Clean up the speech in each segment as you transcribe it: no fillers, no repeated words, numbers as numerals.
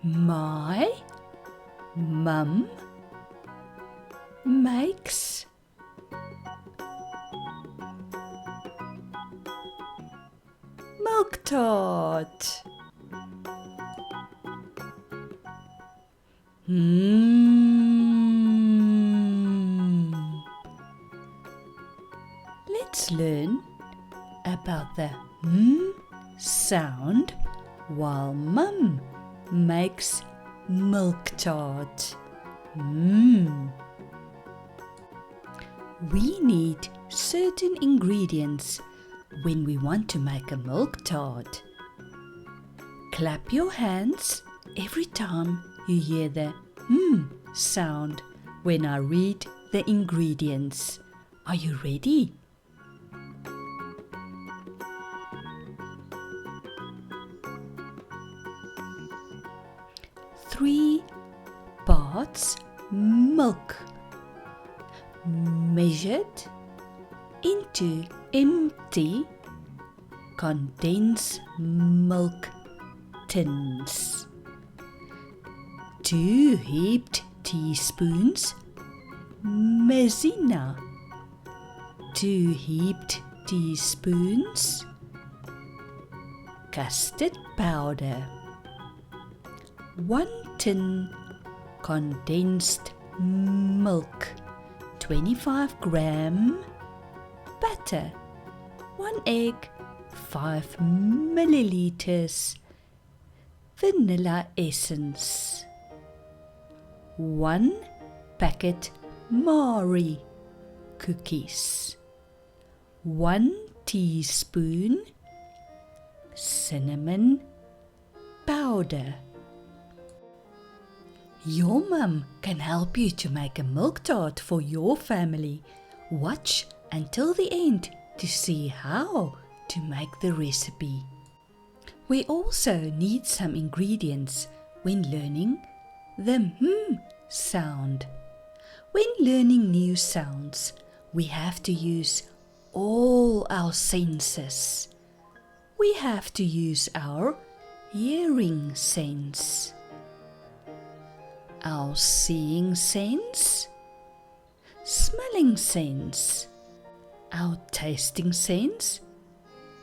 My mum makes milk tart. Let's learn about the sound while mum makes milk tart. We need certain ingredients when we want to make a milk tart. Clap your hands every time you hear the sound when I read the ingredients. Are you ready? Three parts milk, measured into empty condensed milk tins. 2 heaped teaspoons maizena. 2 heaped teaspoons custard powder. 1 tin condensed milk. 25 gram butter. 1 egg. 5 milliliters vanilla essence. 1 packet Marie cookies. 1 teaspoon cinnamon powder. Your mum can help you to make a milk tart for your family. Watch until the end to see how to make the recipe. We also need some ingredients when learning the sound. When learning new sounds, we have to use all our senses. We have to use our hearing sense, our seeing sense, smelling sense, our tasting sense,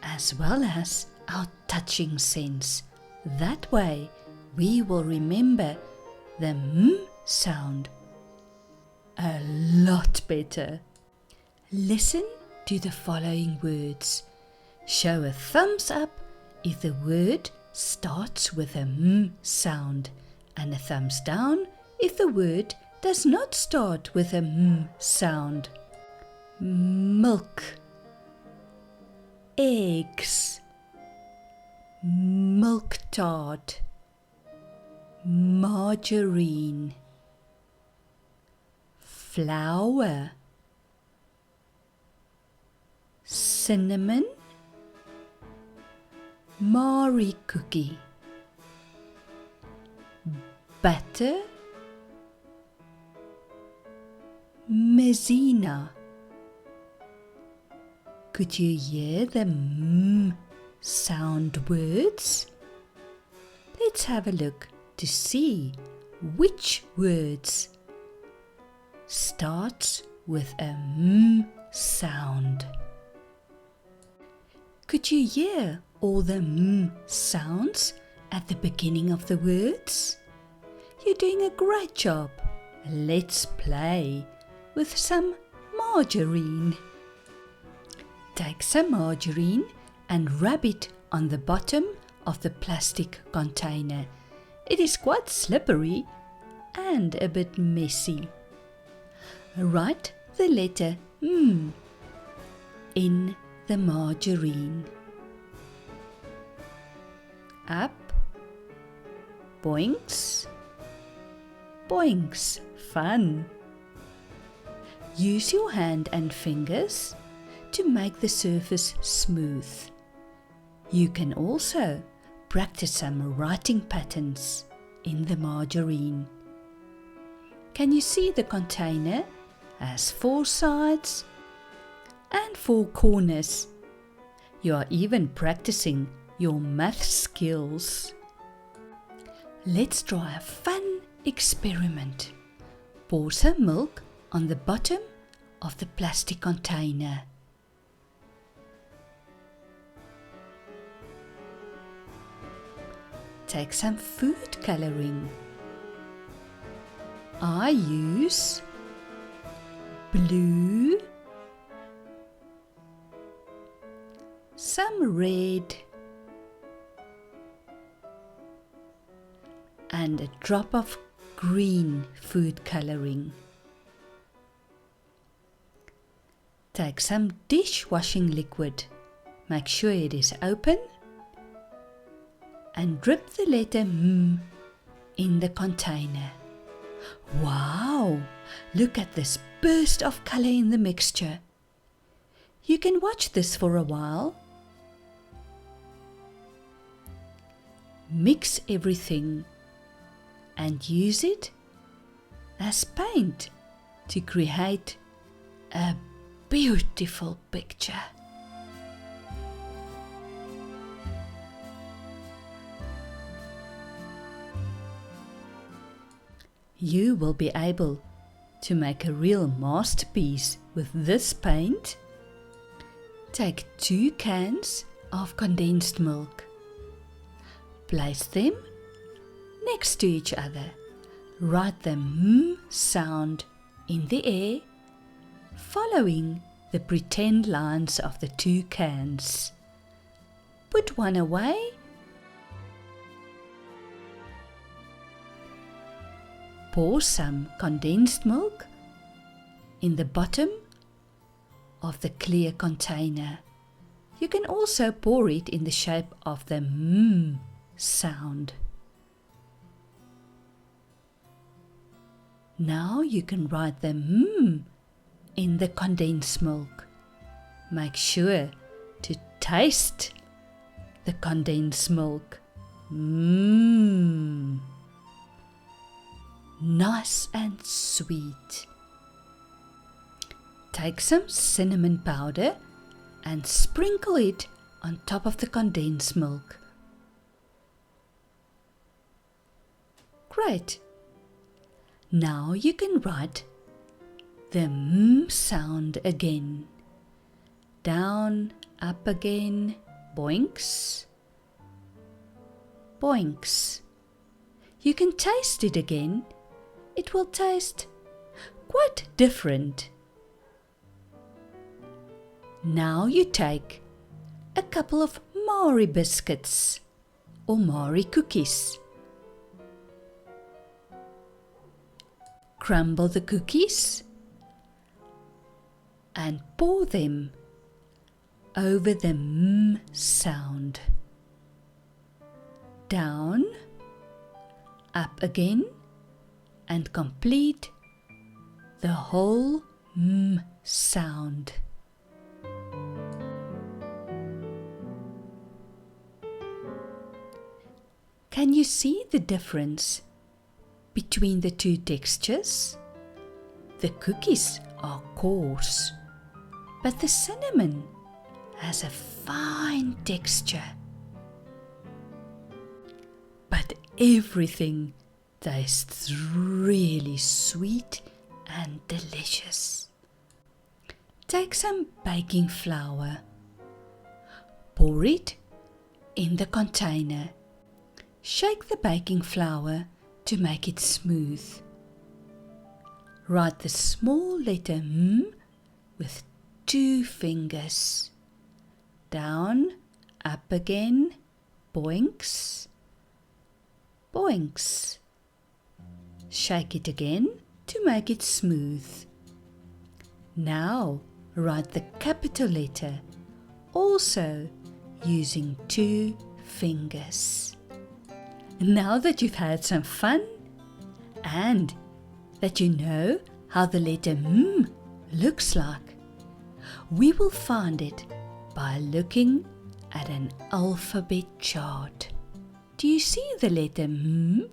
as well as our touching sense. That way, we will remember the sound a lot better. Listen to the following words. Show a thumbs up if the word starts with a sound, and a thumbs down if the word does not start with a sound. Milk, eggs, milk tart, margarine, flour, cinnamon, Marie cookie, butter, maizena. Could you hear the sound words? Let's have a look to see which words starts with a sound. Could you hear all the sounds at the beginning of the words? You're doing a great job. Let's play with some margarine. Take some margarine and rub it on the bottom of the plastic container. It is quite slippery and a bit messy. Write the letter in the margarine. Up, boinks, boinks, fun. Use your hand and fingers to make the surface smooth. You can also practice some writing patterns in the margarine. Can you see the container has 4 sides and 4 corners? You are even practicing your math skills. Let's try a fun experiment. Pour some milk on the bottom of the plastic container. Take some food coloring. I use blue, some red, and a drop of green food coloring. Take some dishwashing liquid. Make sure it is open and drip the letter M in the container. Wow! Look at this burst of color in the mixture. You can watch this for a while. Mix everything and use it as paint to create a beautiful picture. You will be able to make a real masterpiece with this paint. Take 2 cans of condensed milk. Place them next to each other. Write the M sound in the air, following the pretend lines of the 2 cans. Put one away. Pour some condensed milk in the bottom of the clear container. You can also pour it in the shape of the M sound. Now you can write the M in the condensed milk. Make sure to taste the condensed milk. Mmm. Nice and sweet. Take some cinnamon powder and sprinkle it on top of the condensed milk. Great. Now you can write the M sound again. Down, up again, boinks, boinks. You can taste it again. It will taste quite different. Now you take a couple of Marie biscuits or Marie cookies. Crumble the cookies and pour them over the M sound. Down, up again, and complete the whole M sound. Can you see the difference between the 2 textures? The cookies are coarse, but the cinnamon has a fine texture. But everything tastes really sweet and delicious. Take some baking flour. Pour it in the container. Shake the baking flour to make it smooth. Write the small letter M with 2 fingers. Down, up again, boinks, boinks. Shake it again to make it smooth. Now write the capital letter, also using 2 fingers. Now that you've had some fun and that you know how the letter M looks like, we will find it by looking at an alphabet chart. Do you see the letter M?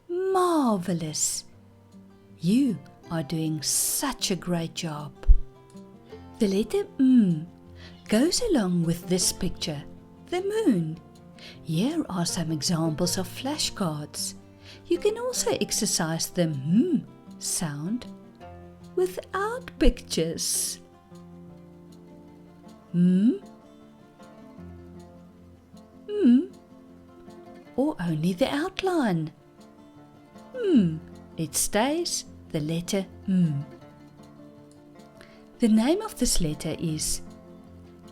Marvelous! You are doing such a great job. The letter M goes along with this picture the moon. Here are some examples of flashcards. You can also exercise the sound without pictures. Or only the outline. It stays the letter M. The name of this letter is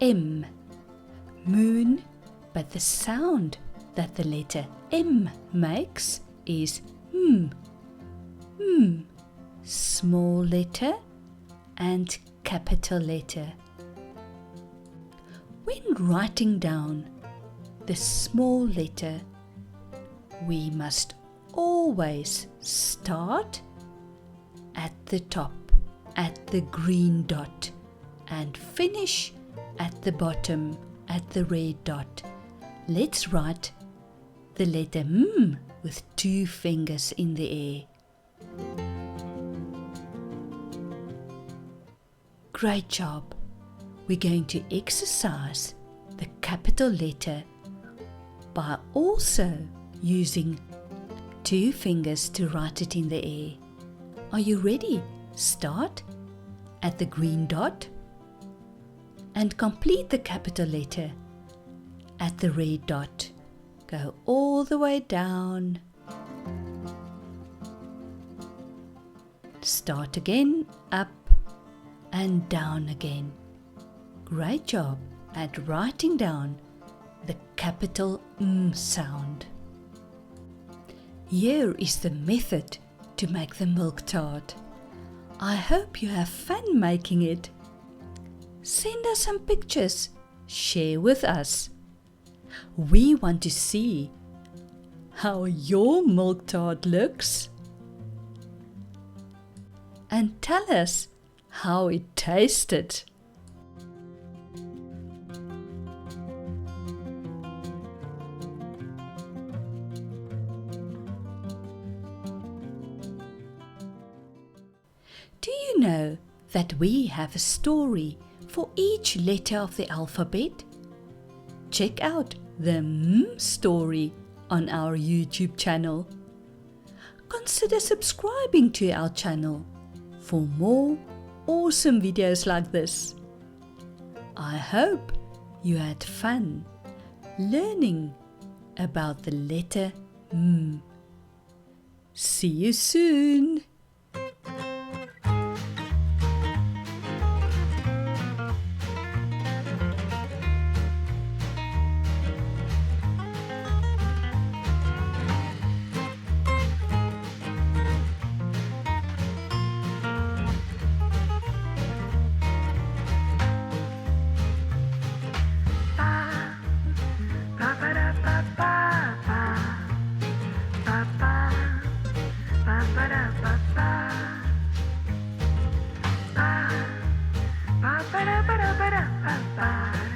M, moon, but the sound that the letter M makes is small letter and capital letter. When writing down the small letter, we must always start at the top, at the green dot, and finish at the bottom, at the red dot. Let's write the letter M with 2 fingers in the air. Great job! We're going to exercise the capital letter by also using 2 fingers to write it in the air. Are you ready? Start at the green dot and complete the capital letter at the red dot. Go all the way down. Start again, up and down again. Great job at writing down the capital M sound. Here is the method to make the milk tart. I hope you have fun making it. Send us some pictures. Share with us. We want to see how your milk tart looks. And tell us how it tasted. Do you know that we have a story for each letter of the alphabet? Check out the M story on our YouTube channel. Consider subscribing to our channel for more awesome videos like this. I hope you had fun learning about the letter M. See you soon! Ba ba da ba da ba da ba ba.